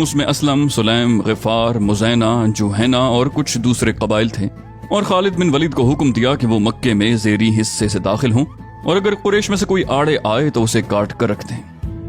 اس میں اسلم، سلیم، غفار، مزینہ، جوہینہ اور کچھ دوسرے قبائل تھے، اور خالد بن ولید کو حکم دیا کہ وہ مکے میں زیری حصے سے داخل ہوں، اور اگر قریش میں سے کوئی آڑے آئے تو اسے کاٹ کر رکھ دیں،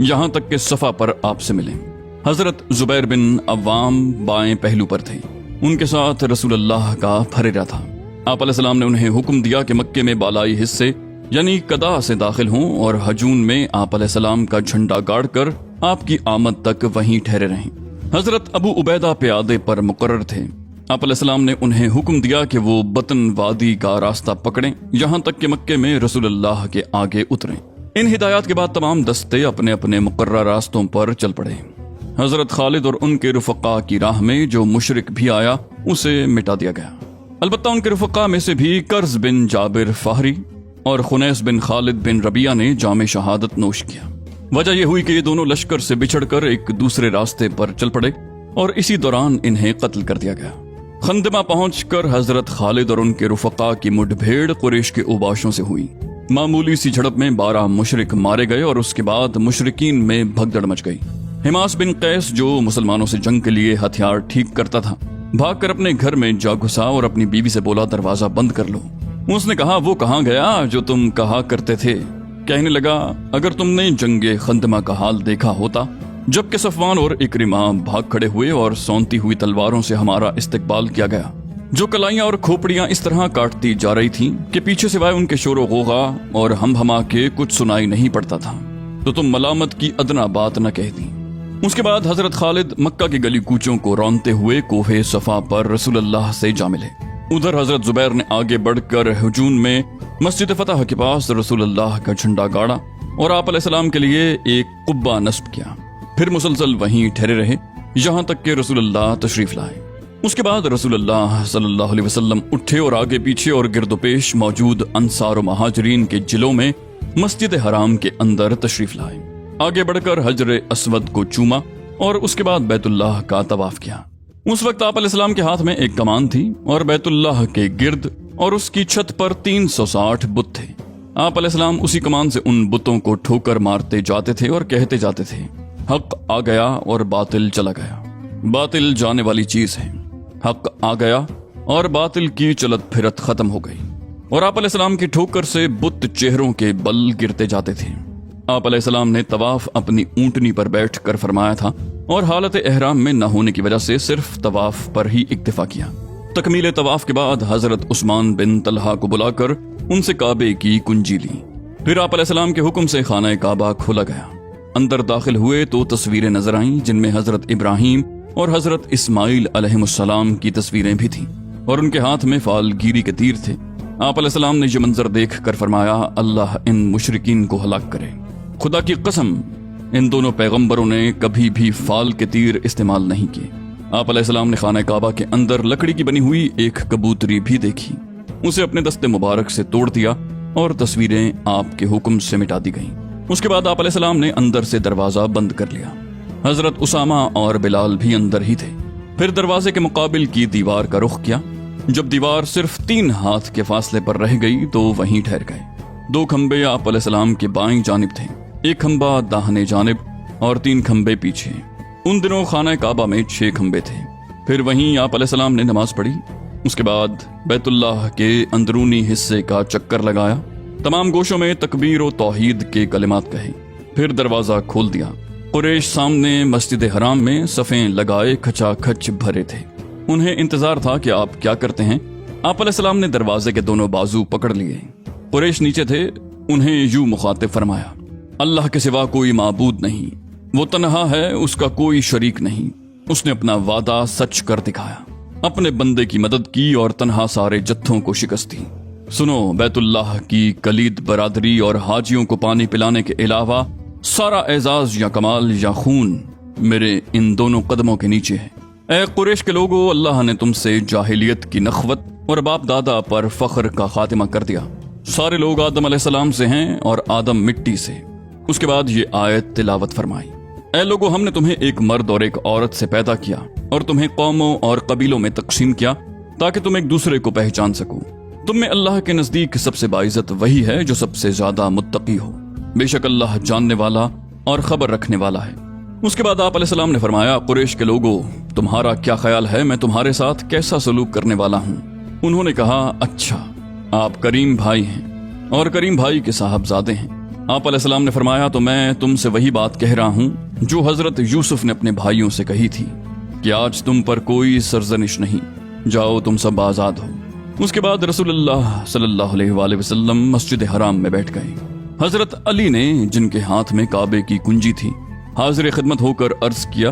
یہاں تک کہ صفا پر آپ سے ملیں۔ حضرت زبیر بن عوام بائیں پہلو پر تھے، ان کے ساتھ رسول اللہ کا پھریرا تھا۔ آپ علیہ السلام نے انہیں حکم دیا کہ مکے میں بالائی حصے یعنی قدا سے داخل ہوں، اور ہجون میں آپ علیہ السلام کا جھنڈا گاڑ کر آپ کی آمد تک وہیں ٹھہرے رہیں۔ حضرت ابو عبیدہ پیادے پر مقرر تھے۔ آپ علیہ السلام نے انہیں حکم دیا کہ وہ بطن وادی کا راستہ پکڑیں، یہاں تک کہ مکے میں رسول اللہ کے آگے اتریں۔ ان ہدایات کے بعد تمام دستے اپنے اپنے مقررہ راستوں پر چل پڑے۔ حضرت خالد اور ان کے رفقا کی راہ میں جو مشرک بھی آیا اسے مٹا دیا گیا۔ البتہ ان کے رفقا میں سے بھی کرز بن جابر فہری اور خنیس بن خالد بن ربیعہ نے جام شہادت نوش کیا۔ وجہ یہ ہوئی کہ یہ دونوں لشکر سے بچھڑ کر ایک دوسرے راستے پر چل پڑے، اور اسی دوران انہیں قتل کر دیا گیا۔ خندمہ پہنچ کر حضرت خالد اور ان کے رفقا کی مڈ بھیڑ قریش کے اوباشوں سے ہوئی۔ معمولی سی جھڑپ میں 12 مشرک مارے گئے، اور اس کے بعد مشرکین میں بھگدڑ مچ گئی۔ حماس بن قیس جو مسلمانوں سے جنگ کے لیے ہتھیار ٹھیک کرتا تھا، بھاگ کر اپنے گھر میں جا گھسا اور اپنی بیوی سے بولا دروازہ بند کر لو۔ اس نے کہا وہ کہاں گیا جو تم کہا کرتے تھے؟ کہنے لگا اگر تم نے جنگ خندمہ کا حال دیکھا ہوتا، جبکہ صفوان اور اکرمہ بھاگ کھڑے ہوئے اور سونتی ہوئی تلواروں سے ہمارا استقبال کیا گیا، جو کلائیاں اور کھوپڑیاں اس طرح کاٹتی جا رہی تھیں کہ پیچھے سوائے ان کے شور و غوغا اور ہم ہما کے کچھ سنائی نہیں پڑتا تھا، تو تم ملامت کی ادنا بات نہ کہتی۔ اس کے بعد حضرت خالد مکہ کی گلی کوچوں کو رونتے ہوئے کوہ صفا پر رسول اللہ سے جا ملے۔ ادھر حضرت زبیر نے آگے بڑھ کر ہجون میں مسجد فتح کے پاس رسول اللہ کا جھنڈا گاڑا اور آپ علیہ السلام کے لیے ایک قبہ نصب کیا، پھر مسلسل وہیں ٹھہرے رہے یہاں تک کہ رسول اللہ تشریف لائے۔ اس کے بعد رسول اللہ صلی اللہ علیہ وسلم اٹھے اور آگے پیچھے اور گرد و پیش موجود انصار و مہاجرین کے جلوں میں مسجد حرام کے اندر تشریف لائے۔ آگے بڑھ کر حجر اسود کو چوما اور اس کے بعد بیت اللہ کا طواف کیا۔ اس وقت آپ علیہ السلام کے ہاتھ میں ایک کمان تھی اور بیت اللہ کے گرد اور اس کی چھت پر 360 بت تھے۔ آپ علیہ السلام اسی کمان سے ان بتوں کو ٹھوکر مارتے جاتے تھے اور کہتے جاتے تھے حق آ گیا اور باطل چلا گیا۔ باطل جانے والی چیز ہے، حق آ گیا اور باطل کی چلت پھرت ختم ہو گئی، اور آپ علیہ السلام کی ٹھوکر سے بت چہروں کے بل گرتے جاتے تھے۔ آپ علیہ السلام نے طواف اپنی اونٹنی پر بیٹھ کر فرمایا تھا اور حالت احرام میں نہ ہونے کی وجہ سے صرف طواف پر ہی اکتفا کیا۔ تکمیل طواف کے بعد حضرت عثمان بن طلحہ کو بلا کر ان سے کعبے کی کنجی لی، پھر آپ علیہ السلام کے حکم سے خانہ کعبہ کھولا گیا۔ اندر داخل ہوئے تو تصویریں نظر آئیں جن میں حضرت ابراہیم اور حضرت اسماعیل علیہ السلام کی تصویریں بھی تھیں، اور ان کے ہاتھ میں فال گیری کے تیر تھے۔ آپ علیہ السلام نے یہ منظر دیکھ کر فرمایا اللہ ان مشرکین کو ہلاک کرے۔ خدا کی قسم ان دونوں پیغمبروں نے کبھی بھی فال کے تیر استعمال نہیں کیے۔ آپ علیہ السلام نے خانہ کعبہ کے اندر لکڑی کی بنی ہوئی ایک کبوتری بھی دیکھی، اسے اپنے دستے مبارک سے توڑ دیا اور تصویریں آپ کے حکم سے مٹا دی گئیں۔ اس کے بعد آپ علیہ السلام نے اندر سے دروازہ بند کر لیا۔ حضرت اسامہ اور بلال بھی اندر ہی تھے۔ پھر دروازے کے مقابل کی دیوار کا رخ کیا۔ جب دیوار صرف 3 ہاتھ کے فاصلے پر رہ گئی تو وہیں ٹھہر گئے۔ 2 کھمبے آپ علیہ السلام کے بائیں جانب تھے، 1 کھمبا داہنے جانب اور 3 کھمبے پیچھے۔ ان دنوں خانہ کعبہ میں 6 کھمبے تھے۔ پھر وہیں آپ علیہ السلام نے نماز پڑھی۔ اس کے بعد بیت اللہ کے اندرونی حصے کا چکر لگایا، تمام گوشوں میں تکبیر و توحید کے کلمات کہے، پھر دروازہ کھول دیا۔ قریش سامنے مسجد حرام میں صفیں لگائے کھچا کھچ بھرے تھے۔ انہیں انتظار تھا کہ آپ کیا کرتے ہیں۔ آپ علیہ السلام نے دروازے کے دونوں بازو پکڑ لیے۔ قریش نیچے تھے، انہیں یوں مخاطب فرمایا اللہ کے سوا کوئی معبود نہیں، وہ تنہا ہے، اس کا کوئی شریک نہیں، اس نے اپنا وعدہ سچ کر دکھایا، اپنے بندے کی مدد کی اور تنہا سارے جتھوں کو شکست دی۔ سنو، بیت اللہ کی کلید برادری اور حاجیوں کو پانی پلانے کے علاوہ سارا اعزاز یا کمال یا خون میرے ان دونوں قدموں کے نیچے ہے۔ اے قریش کے لوگو، اللہ نے تم سے جاہلیت کی نخوت اور باپ دادا پر فخر کا خاتمہ کر دیا۔ سارے لوگ آدم علیہ السلام سے ہیں اور آدم مٹی سے۔ اس کے بعد یہ آیت تلاوت فرمائی، اے لوگو، ہم نے تمہیں ایک مرد اور ایک عورت سے پیدا کیا اور تمہیں قوموں اور قبیلوں میں تقسیم کیا تاکہ تم ایک دوسرے کو پہچان سکو۔ تم میں اللہ کے نزدیک سب سے باعزت وہی ہے جو سب سے زیادہ متقی ہو، بے شک اللہ جاننے والا اور خبر رکھنے والا ہے۔ اس کے بعد آپ علیہ السلام نے فرمایا، قریش کے لوگوں، تمہارا کیا خیال ہے میں تمہارے ساتھ کیسا سلوک کرنے والا ہوں؟ انہوں نے کہا، اچھا، آپ کریم بھائی ہیں اور کریم بھائی کے صاحبزادے ہیں۔ آپ علیہ السلام نے فرمایا، تو میں تم سے وہی بات کہہ رہا ہوں جو حضرت یوسف نے اپنے بھائیوں سے کہی تھی کہ آج تم پر کوئی سرزنش نہیں، جاؤ تم سب آزاد ہو۔ اس کے بعد رسول اللہ صلی اللہ علیہ وآلہ وسلم مسجد حرام میں بیٹھ گئے۔ حضرت علی نے، جن کے ہاتھ میں کعبے کی کنجی تھی، حاضر خدمت ہو کر عرض کیا،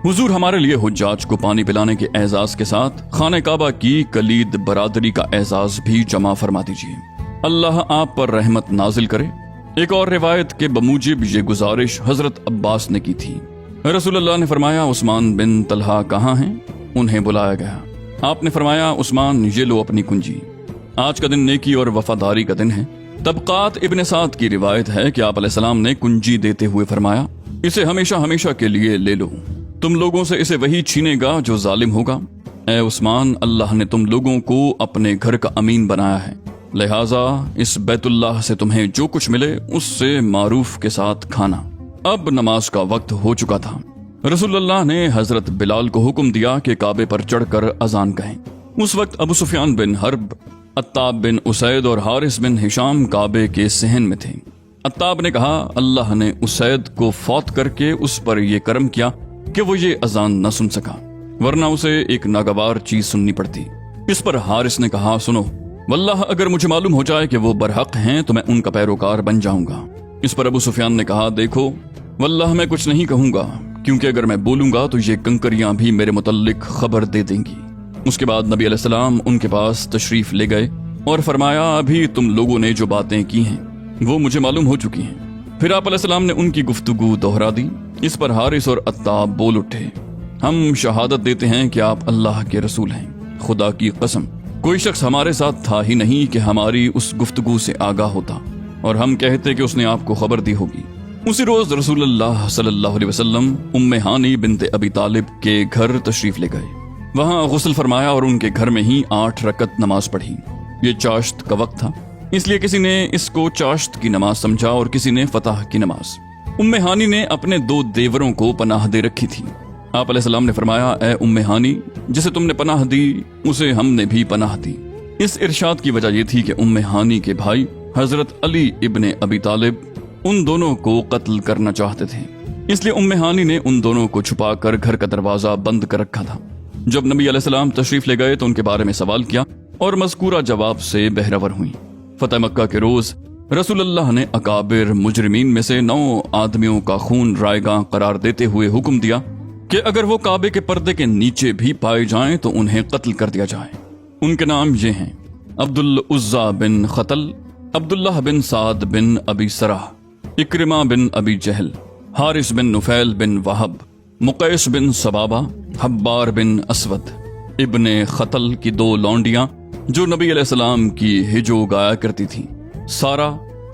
حضور ہمارے لیے حجاج کو پانی پلانے کے اعزاز کے ساتھ خانہ کعبہ کی کلید برادری کا اعزاز بھی جمع فرما دیجیے، اللہ آپ پر رحمت نازل کرے۔ ایک اور روایت کے بموجب یہ گزارش حضرت عباس نے کی تھی۔ رسول اللہ نے فرمایا، عثمان بن طلحہ کہاں ہیں؟ انہیں بلایا گیا۔ آپ نے فرمایا، عثمان یہ لو اپنی کنجی، آج کا دن نیکی اور وفاداری کا دن ہے۔ طبقات ابن سعد کی روایت ہے کہ آپ علیہ السلام نے کنجی دیتے ہوئے فرمایا، اسے ہمیشہ ہمیشہ کے لیے لے لو، تم لوگوں سے اسے وہی چھینے گا جو ظالم ہوگا۔ اے عثمان، اللہ نے تم لوگوں کو اپنے گھر کا امین بنایا ہے، لہٰذا اس بیت اللہ سے تمہیں جو کچھ ملے اس سے معروف کے ساتھ کھانا۔ اب نماز کا وقت ہو چکا تھا۔ رسول اللہ نے حضرت بلال کو حکم دیا کہ کعبے پر چڑھ کر اذان کہیں۔ اس وقت ابو سفیان بن حرب، عتاب بن اسید اور حارث بن ہشام کعبے کے صحن میں تھے۔ عتاب نے کہا، اللہ نے اسید کو فوت کر کے اس پر یہ کرم کیا کہ وہ یہ اذان نہ سن سکا، ورنہ اسے ایک ناگوار چیز سننی پڑتی۔ اس پر حارث نے کہا، سنو، واللہ اگر مجھے معلوم ہو جائے کہ وہ برحق ہیں تو میں ان کا پیروکار بن جاؤں گا۔ اس پر ابو سفیان نے کہا، دیکھو، واللہ میں کچھ نہیں کہوں گا، کیونکہ اگر میں بولوں گا تو یہ کنکریاں بھی میرے متعلق خبر دے دیں گی۔ اس کے بعد نبی علیہ السلام ان کے پاس تشریف لے گئے اور فرمایا، ابھی تم لوگوں نے جو باتیں کی ہیں وہ مجھے معلوم ہو چکی ہیں۔ پھر آپ علیہ السلام نے ان کی گفتگو دہرا دی۔ اس پر حارث اور عتاب بول اٹھے، ہم شہادت دیتے ہیں کہ آپ اللہ کے رسول ہیں، خدا کی قسم کوئی شخص ہمارے ساتھ تھا ہی نہیں کہ ہماری اس گفتگو سے آگاہ ہوتا اور ہم کہتے کہ اس نے آپ کو خبر دی ہوگی۔ اسی روز رسول اللہ صلی اللہ علیہ وسلم ام ہانی بنت ابی طالب کے گھر تشریف لے گئے، وہاں غسل فرمایا اور ان کے گھر میں ہی 8 رکعت نماز پڑھی۔ یہ چاشت کا وقت تھا، اس لیے کسی نے اس کو چاشت کی نماز سمجھا اور کسی نے فتح کی نماز۔ ام ہانی نے اپنے 2 دیوروں کو پناہ دے رکھی تھی۔ آپ علیہ السلام نے فرمایا، اے ام ہانی، جسے تم نے پناہ دی اسے ہم نے بھی پناہ دی۔ اس ارشاد کی وجہ یہ تھی کہ ام ہانی کے بھائی حضرت علی ابن ابی طالب ان دونوں کو قتل کرنا چاہتے تھے، اس لیے ام ہانی نے ان دونوں کو چھپا کر گھر کا دروازہ بند کر رکھا تھا۔ جب نبی علیہ السلام تشریف لے گئے تو ان کے بارے میں سوال کیا اور مذکورہ جواب سے بہرور ہوئیں۔ فتح مکہ کے روز رسول اللہ نے اکابر مجرمین میں سے 9 آدمیوں کا خون رائیگاں قرار دیتے ہوئے حکم دیا کہ اگر وہ کعبے کے پردے کے نیچے بھی پائے جائیں تو انہیں قتل کر دیا جائے۔ ان کے نام یہ ہیں، عبد العزیٰ بن خطل، عبداللہ بن سعد بن ابی سرح، اکرمہ بن ابی جہل، حارث بن نفیل بن وہب، مقیس بن سبابہ، حبار بن اسود۔ ابن خطل کی 2 لونڈیاں جو نبی علیہ السلام کی ہجو گایا کرتی تھیں، سارا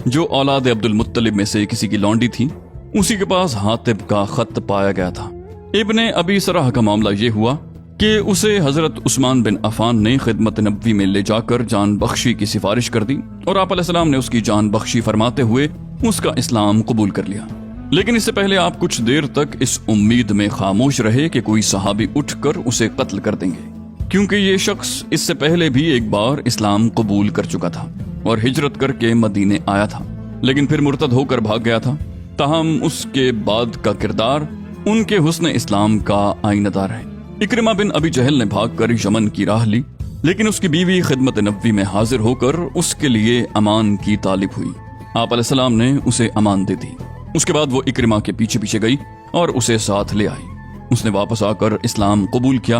جو اولاد عبد المطلب میں سے کسی کی لونڈی تھی، اسی کے پاس حاطب کا خط پایا گیا تھا۔ ابن ابی سرح کا معاملہ یہ ہوا کہ اسے حضرت عثمان بن عفان نے خدمت نبوی میں لے جا کر جان بخشی کی سفارش کر دی اور آپ علیہ السلام نے اس کی جان بخشی فرماتے ہوئے اس کا اسلام قبول کر لیا۔ لیکن اس سے پہلے آپ کچھ دیر تک اس امید میں خاموش رہے کہ کوئی صحابی اٹھ کر اسے قتل کر دیں گے، کیونکہ یہ شخص اس سے پہلے بھی ایک بار اسلام قبول کر چکا تھا اور ہجرت کر کے مدینے آیا تھا، لیکن پھر مرتد ہو کر بھاگ گیا تھا۔ تاہم اس کے بعد کا کردار ان کے حسن اسلام کا آئینہ دار ہے۔ اکرمہ بن ابی جہل نے بھاگ کر یمن کی راہ لی، لیکن اس کی بیوی خدمت نبوی میں حاضر ہو کر اس کے لیے امان کی طالب ہوئی۔ آپ علیہ السلام نے اسے امان دے دی۔ اس کے بعد وہ اکرمہ کے پیچھے پیچھے گئی اور اسے ساتھ لے آئی۔ اس نے واپس آ کر اسلام قبول کیا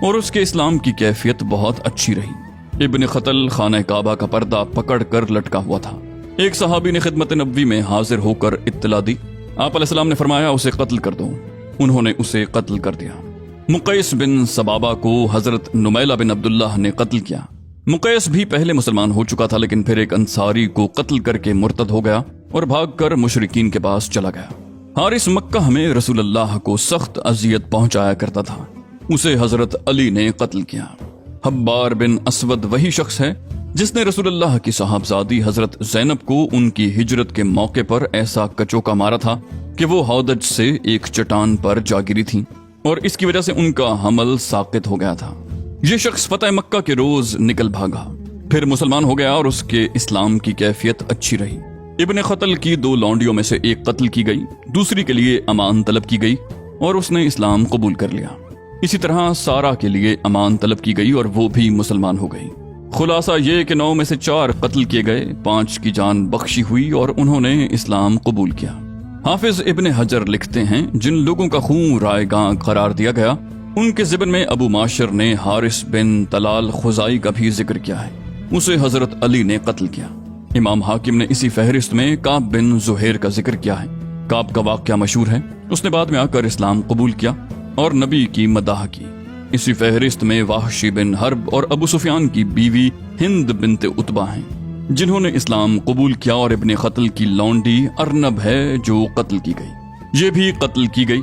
اور اس کے اسلام کی کیفیت بہت اچھی رہی۔ ابن خطل خانہ کعبہ کا پردہ پکڑ کر لٹکا ہوا تھا۔ ایک صحابی نے خدمت نبوی میں حاضر ہو کر اطلاع دی۔ آپ علیہ السلام نے فرمایا، اسے قتل کر دو۔ انہوں نے اسے قتل کر دیا۔ مقیس بن سبابہ کو حضرت نمیلہ بن عبداللہ نے قتل کیا۔ مقیس بھی پہلے مسلمان ہو چکا تھا، لیکن پھر ایک انصاری کو قتل کر کے مرتد ہو گیا اور بھاگ کر مشرکین کے پاس چلا گیا۔ حارث مکہ میں رسول اللہ کو سخت اذیت پہنچایا کرتا تھا، اسے حضرت علی نے قتل کیا۔ حبار بن اسود وہی شخص ہے جس نے رسول اللہ کی صاحبزادی حضرت زینب کو ان کی ہجرت کے موقع پر ایسا کچوکا مارا تھا کہ وہ ہودج سے ایک چٹان پر جا گری تھی اور اس کی وجہ سے ان کا حمل ساقط ہو گیا تھا۔ یہ شخص فتح مکہ کے روز نکل بھاگا، پھر مسلمان ہو گیا اور اس کے اسلام کی کیفیت اچھی رہی۔ ابن قتل کی 2 لونڈیوں میں سے ایک قتل کی گئی، دوسری کے لیے امان طلب کی گئی اور اس نے اسلام قبول کر لیا۔ اسی طرح سارا کے لیے امان طلب کی گئی اور وہ بھی مسلمان ہو گئی۔ خلاصہ یہ کہ 9 میں سے 4 قتل کیے گئے، 5 کی جان بخشی ہوئی اور انہوں نے اسلام قبول کیا۔ حافظ ابن حجر لکھتے ہیں جن لوگوں کا خون رائے گاں قرار دیا گیا ان کے ضمن میں ابو معاشر نے حارث بن طلال خزائی کا بھی ذکر کیا ہے، اسے حضرت علی نے قتل کیا۔ امام حاکم نے اسی فہرست میں کعب بن زہیر کا ذکر کیا ہے۔ کعب کا واقعہ مشہور ہے، اس نے بعد میں آ کر اسلام قبول کیا اور نبی کی مداح کی۔ اسی فہرست میں وحشی بن حرب اور ابو سفیان کی بیوی ہند بنت عتبہ ہیں جنہوں نے اسلام قبول کیا، اور ابن قتل کی لونڈی ارنب ہے جو قتل کی گئی، یہ بھی قتل کی گئی،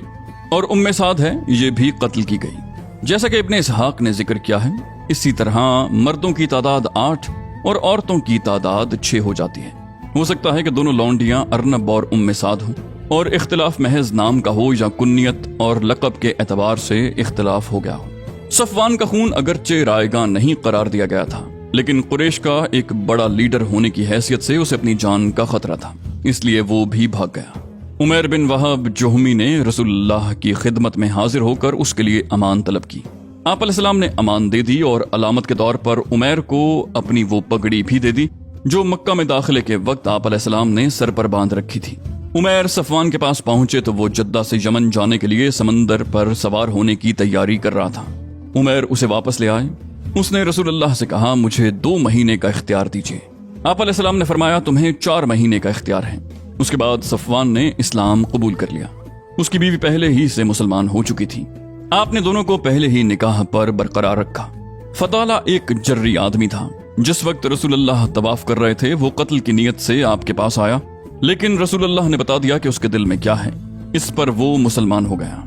اور ام سعد ہے، یہ بھی قتل کی گئی۔ جیسا کہ ابن اسحاق نے ذکر کیا ہے، اسی طرح مردوں کی تعداد 8 اور عورتوں کی تعداد 6 ہو جاتی ہے۔ ہو سکتا ہے کہ دونوں لونڈیاں ارنب اور ام سعد ہوں، اور اختلاف محض نام کا ہو یا کنیت اور لقب کے اعتبار سے اختلاف ہو گیا ہو۔ صفوان کا خون اگرچہ رائے گاں نہیں قرار دیا گیا تھا، لیکن قریش کا ایک بڑا لیڈر ہونے کی حیثیت سے اسے اپنی جان کا خطرہ تھا، اس لیے وہ بھی بھاگ گیا۔ عمیر بن وہب جوہمی نے رسول اللہ کی خدمت میں حاضر ہو کر اس کے لیے امان طلب کی۔ آپ علیہ السلام نے امان دے دی اور علامت کے طور پر عمیر کو اپنی وہ پگڑی بھی دے دی جو مکہ میں داخلے کے وقت آپ علیہ السلام نے سر پر باندھ رکھی تھی۔ عمیر صفوان کے پاس پہنچے تو وہ جدہ سے یمن جانے کے لیے سمندر پر سوار ہونے کی تیاری کر رہا تھا۔ عمیر اسے واپس لے آئے، اس نے رسول اللہ سے کہا مجھے 2 مہینے کا اختیار دیجیے۔ آپ علیہ السلام نے فرمایا تمہیں 4 مہینے کا اختیار ہے۔ اس کے بعد صفوان نے اسلام قبول کر لیا، اس کی بیوی پہلے ہی سے مسلمان ہو چکی تھی۔ آپ نے دونوں کو پہلے ہی نکاح پر برقرار رکھا۔ فطالہ ایک جری آدمی تھا، جس وقت رسول اللہ طواف کر رہے تھے وہ قتل کی نیت سے آپ کے پاس آیا، لیکن رسول اللہ نے بتا دیا کہ اس کے دل میں کیا ہے، اس پر وہ مسلمان ہو گیا۔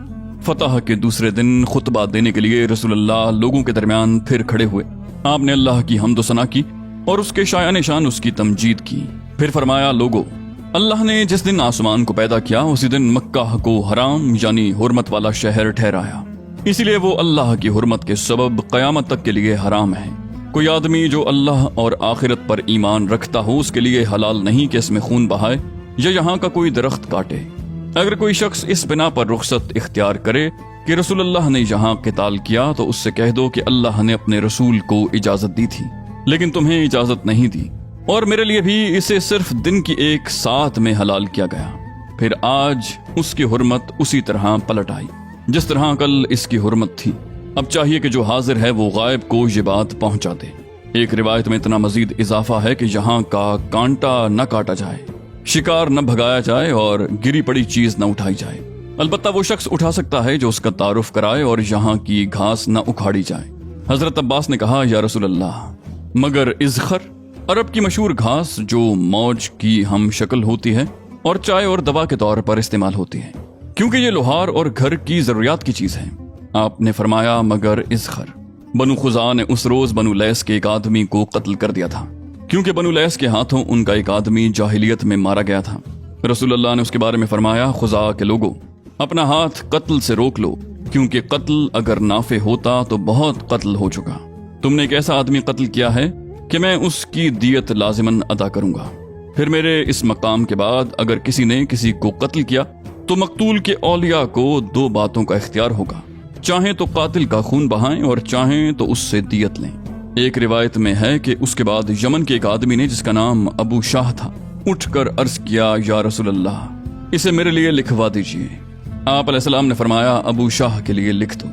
فتح کے دوسرے دن خطبہ دینے کے لیے رسول اللہ لوگوں کے درمیان پھر کھڑے ہوئے۔ آپ نے اللہ کی حمد و ثنا کی اور اس کے شایان شان اس کی تمجید کی، پھر فرمایا لوگو، اللہ نے جس دن آسمان کو پیدا کیا اسی دن مکہ کو حرام یعنی حرمت والا شہر ٹھہرایا، اسی لیے وہ اللہ کی حرمت کے سبب قیامت تک کے لیے حرام ہے۔ کوئی آدمی جو اللہ اور آخرت پر ایمان رکھتا ہو اس کے لیے حلال نہیں کہ اس میں خون بہائے یا یہاں کا کوئی درخت کاٹے۔ اگر کوئی شخص اس بنا پر رخصت اختیار کرے کہ رسول اللہ نے یہاں قتال کیا تو اس سے کہہ دو کہ اللہ نے اپنے رسول کو اجازت دی تھی لیکن تمہیں اجازت نہیں دی، اور میرے لیے بھی اسے صرف دن کی 1 ساعت میں حلال کیا گیا۔ پھر آج اس کی حرمت اسی طرح پلٹ آئی جس طرح کل اس کی حرمت تھی۔ اب چاہیے کہ جو حاضر ہے وہ غائب کو یہ بات پہنچا دے۔ ایک روایت میں اتنا مزید اضافہ ہے کہ یہاں کا کانٹا نہ کاٹا جائے، شکار نہ بھگایا جائے اور گری پڑی چیز نہ اٹھائی جائے، البتہ وہ شخص اٹھا سکتا ہے جو اس کا تعارف کرائے، اور یہاں کی گھاس نہ اکھاڑی جائے۔ حضرت عباس نے کہا یا رسول اللہ، مگر ازخر، عرب کی مشہور گھاس جو موج کی ہم شکل ہوتی ہے اور چائے اور دوا کے طور پر استعمال ہوتی ہے، کیونکہ یہ لوہار اور گھر کی ضروریات کی چیز ہے۔ آپ نے فرمایا مگر ازخر۔ بنو خزاع نے اس روز بنو لیس کے ایک آدمی کو قتل کر دیا تھا، کیونکہ بنو لیس کے ہاتھوں ان کا ایک آدمی جاہلیت میں مارا گیا تھا۔ رسول اللہ نے اس کے بارے میں فرمایا خزاع کے لوگوں، اپنا ہاتھ قتل سے روک لو، کیونکہ قتل اگر نافع ہوتا تو بہت قتل ہو چکا۔ تم نے ایک ایسا آدمی قتل کیا ہے کہ میں اس کی دیت لازماً ادا کروں گا۔ پھر میرے اس مقام کے بعد اگر کسی نے کسی کو قتل کیا تو مقتول کے اولیاء کو 2 باتوں کا اختیار ہوگا، چاہیں تو قاتل کا خون بہائیں اور چاہیں تو اس سے دیت لیں۔ ایک روایت میں ہے کہ اس کے بعد یمن کے ایک آدمی نے جس کا نام ابو شاہ تھا اٹھ کر عرض کیا یا رسول اللہ، اسے میرے لیے لکھوا دیجیے۔ آپ علیہ السلام نے فرمایا ابو شاہ کے لیے لکھ دو۔